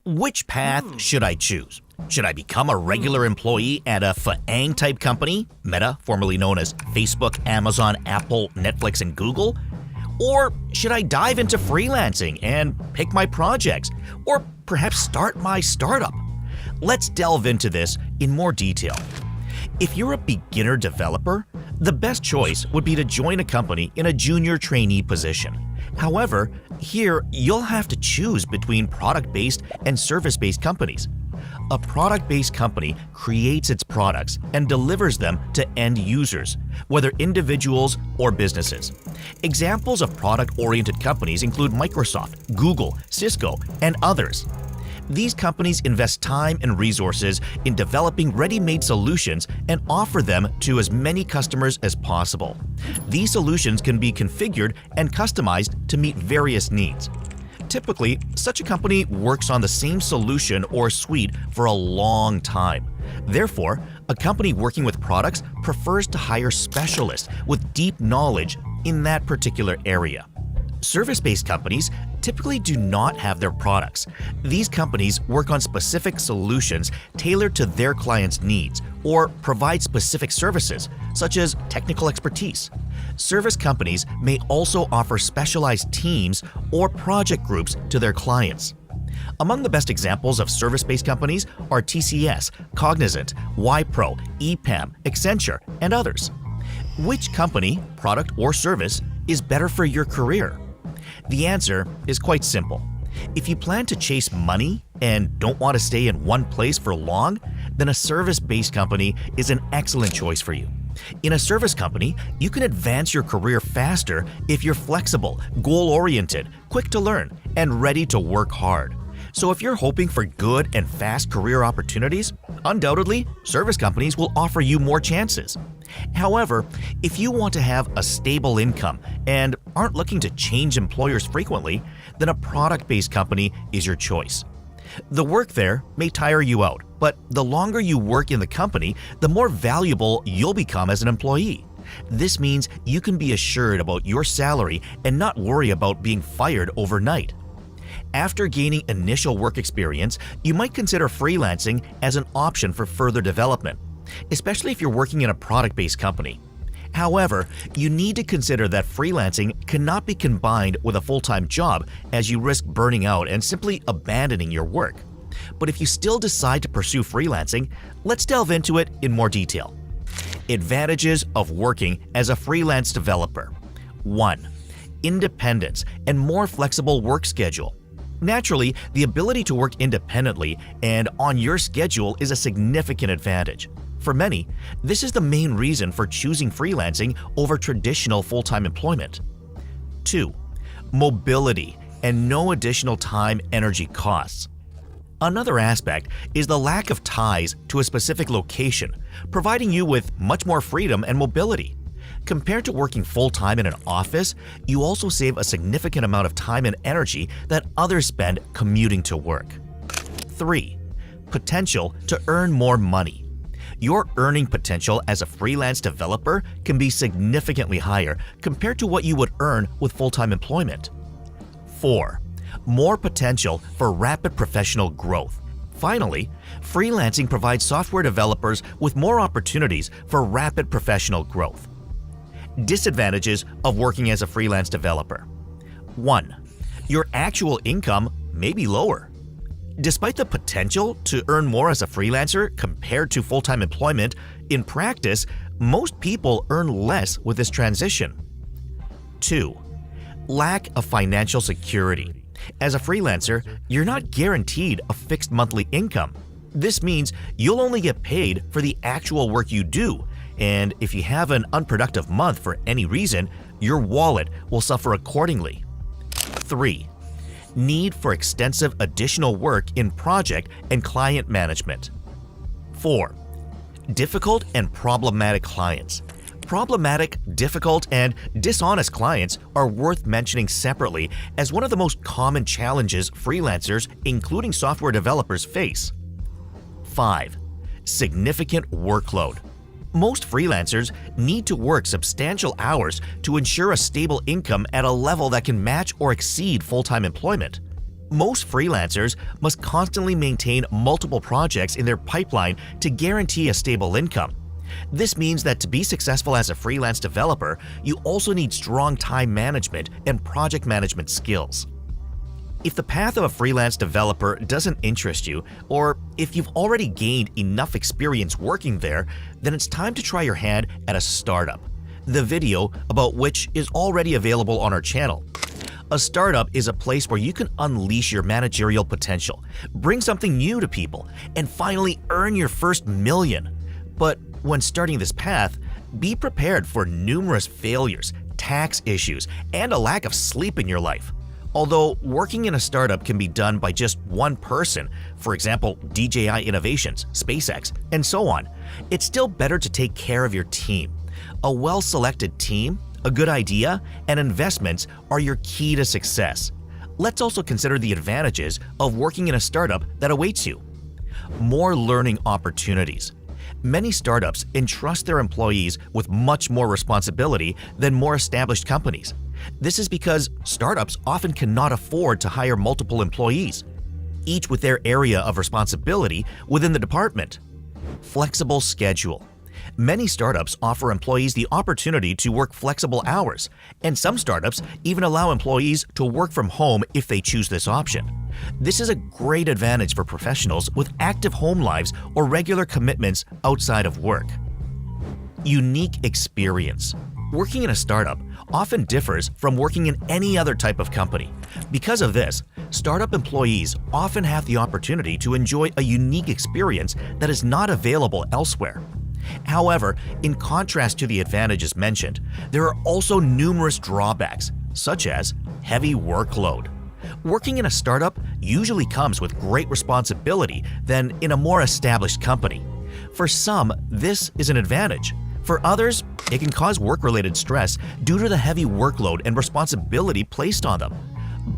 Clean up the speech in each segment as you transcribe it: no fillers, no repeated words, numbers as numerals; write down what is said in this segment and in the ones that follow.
Which path should I choose? Should I become a regular employee at a FAANG-type company, Meta, formerly known as Facebook, Amazon, Apple, Netflix, and Google? Or should I dive into freelancing and pick my projects, or perhaps start my startup? Let's delve into this in more detail. If you're a beginner developer, the best choice would be to join a company in a junior trainee position. However, here you'll have to choose between product-based and service-based companies. A product-based company creates its products and delivers them to end users, whether individuals or businesses. Examples of product-oriented companies include Microsoft, Google, Cisco, and others. These companies invest time and resources in developing ready-made solutions and offer them to as many customers as possible. These solutions can be configured and customized to meet various needs. Typically, such a company works on the same solution or suite for a long time. Therefore, a company working with products prefers to hire specialists with deep knowledge in that particular area. Service-based companies typically do not have their products. These companies work on specific solutions tailored to their clients' needs or provide specific services, such as technical expertise. Service companies may also offer specialized teams or project groups to their clients. Among the best examples of service-based companies are TCS, Cognizant, Wipro, EPAM, Accenture, and others. Which company, product, or service is better for your career? The answer is quite simple. If you plan to chase money and don't want to stay in one place for long, then a service-based company is an excellent choice for you. In a service company, you can advance your career faster if you're flexible, goal-oriented, quick to learn, and ready to work hard. So if you're hoping for good and fast career opportunities, undoubtedly, service companies will offer you more chances. However, if you want to have a stable income and aren't looking to change employers frequently, then a product-based company is your choice. The work there may tire you out, but the longer you work in the company, the more valuable you'll become as an employee. This means you can be assured about your salary and not worry about being fired overnight. After gaining initial work experience, you might consider freelancing as an option for further development, especially if you're working in a product-based company. However, you need to consider that freelancing cannot be combined with a full-time job, as you risk burning out and simply abandoning your work. But if you still decide to pursue freelancing, let's delve into it in more detail. Advantages of working as a freelance developer. 1. Independence and more flexible work schedule. Naturally, the ability to work independently and on your schedule is a significant advantage. For many, this is the main reason for choosing freelancing over traditional full-time employment. 2. Mobility and no additional time energy costs. Another aspect is the lack of ties to a specific location, providing you with much more freedom and mobility. Compared to working full-time in an office, you also save a significant amount of time and energy that others spend commuting to work. 3. Potential to earn more money. Your earning potential as a freelance developer can be significantly higher compared to what you would earn with full-time employment. 4. More potential for rapid professional growth. Finally, freelancing provides software developers with more opportunities for rapid professional growth. Disadvantages of working as a freelance developer. 1. Your actual income may be lower. Despite the potential to earn more as a freelancer compared to full-time employment, in practice, most people earn less with this transition. 2. Lack of financial security. As a freelancer, you're not guaranteed a fixed monthly income. This means you'll only get paid for the actual work you do, and if you have an unproductive month for any reason, your wallet will suffer accordingly. 3. Need for extensive additional work in project and client management. 4. Difficult and problematic clients. Problematic, difficult, and dishonest clients are worth mentioning separately as one of the most common challenges freelancers, including software developers, face. 5. Significant workload. Most freelancers need to work substantial hours to ensure a stable income at a level that can match or exceed full-time employment. Most freelancers must constantly maintain multiple projects in their pipeline to guarantee a stable income. This means that to be successful as a freelance developer, you also need strong time management and project management skills. If the path of a freelance developer doesn't interest you, or if you've already gained enough experience working there, then it's time to try your hand at a startup, the video about which is already available on our channel. A startup is a place where you can unleash your managerial potential, bring something new to people, and finally earn your first million. But when starting this path, be prepared for numerous failures, tax issues, and a lack of sleep in your life. Although working in a startup can be done by just one person, for example DJI Innovations, SpaceX, and so on, it's still better to take care of your team. A well-selected team, a good idea, and investments are your key to success. Let's also consider the advantages of working in a startup that awaits you. More learning opportunities. Many startups entrust their employees with much more responsibility than more established companies. This is because startups often cannot afford to hire multiple employees, each with their area of responsibility within the department. Flexible schedule. Many startups offer employees the opportunity to work flexible hours, and some startups even allow employees to work from home if they choose this option. This is a great advantage for professionals with active home lives or regular commitments outside of work. Unique experience. Working in a startup often differs from working in any other type of company. Because of this, startup employees often have the opportunity to enjoy a unique experience that is not available elsewhere. However, in contrast to the advantages mentioned, there are also numerous drawbacks, such as heavy workload. Working in a startup usually comes with great responsibility than in a more established company. For some, this is an advantage. For others, it can cause work-related stress due to the heavy workload and responsibility placed on them.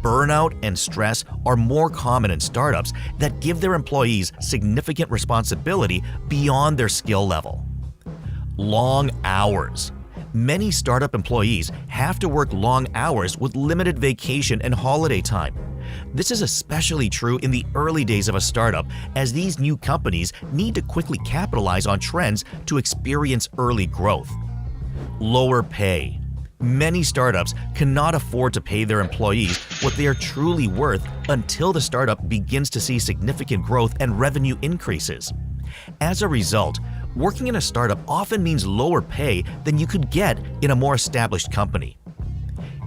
Burnout and stress are more common in startups that give their employees significant responsibility beyond their skill level. Long hours. Many startup employees have to work long hours with limited vacation and holiday time. This is especially true in the early days of a startup, as these new companies need to quickly capitalize on trends to experience early growth. Lower pay. Many startups cannot afford to pay their employees what they are truly worth until the startup begins to see significant growth and revenue increases. As a result, working in a startup often means lower pay than you could get in a more established company.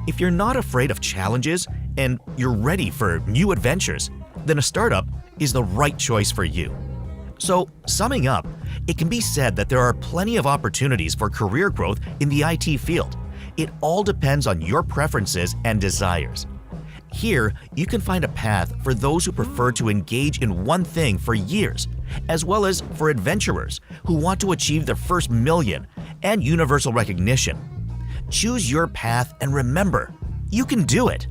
If you're not afraid of challenges and you're ready for new adventures, then a startup is the right choice for you. So, summing up, it can be said that there are plenty of opportunities for career growth in the IT field. It all depends on your preferences and desires. Here, you can find a path for those who prefer to engage in one thing for years, as well as for adventurers who want to achieve their first million and universal recognition. Choose your path and remember, you can do it.